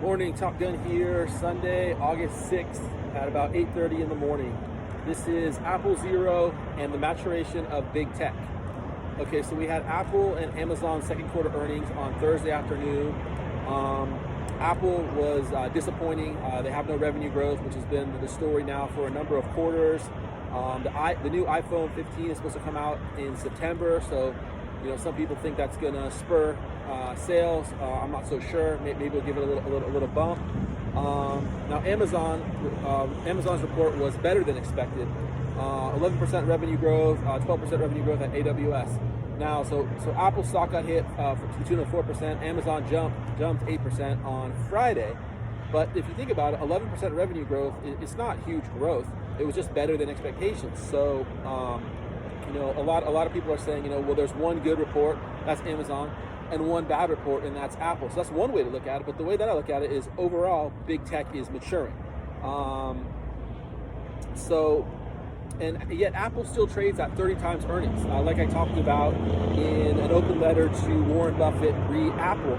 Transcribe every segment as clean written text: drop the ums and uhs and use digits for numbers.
Morning, Top Gun here, Sunday, August 6th at about 8:30 in the morning. This is Apple Zero and the maturation of big tech. Okay, so we had Apple and Amazon second quarter earnings on Thursday afternoon. Apple was disappointing. They have no revenue growth, which has been the story now for a number of quarters. The new iPhone 15 is supposed to come out in September, so some people think that's going to spur sales. I'm not so sure. Maybe we'll give it a little bump. Now Amazon's report was better than expected. 11% revenue growth, 12% revenue growth at AWS. Now, so Apple stock got hit to the tune of 4%. Amazon jumped 8% on Friday. But if you think about it, 11% revenue growth, it's not huge growth. It was just better than expectations. So, a lot of people are saying, well, there's one good report, that's Amazon, and one bad report, and that's Apple. So that's one way to look at it. But the way that I look at it is overall, big tech is maturing. And yet Apple still trades at 30 times earnings. Like I talked about in an open letter to Warren Buffett re-Apple,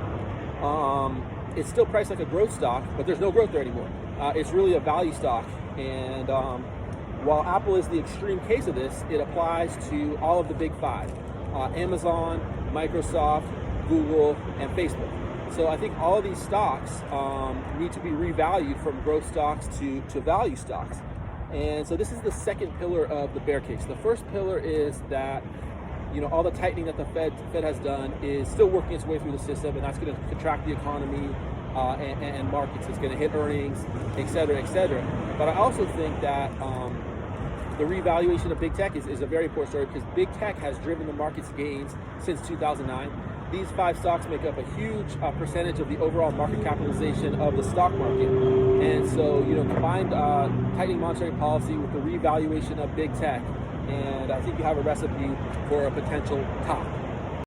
it's still priced like a growth stock, but there's no growth there anymore. It's really a value stock. And while Apple is the extreme case of this, it applies to all of the big five: Amazon, Microsoft, Google, and Facebook. So I think all of these stocks need to be revalued from growth stocks to value stocks. And so this is the second pillar of the bear case. The first pillar is that all the tightening that the Fed has done is still working its way through the system, and that's going to contract the economy and markets. It's going to hit earnings, et cetera, et cetera. But I also think that the revaluation of big tech is a very important story, because big tech has driven the market's gains since 2009. These five stocks make up a huge percentage of the overall market capitalization of the stock market. And so, combined tightening monetary policy with the revaluation of big tech, and I think you have a recipe for a potential top.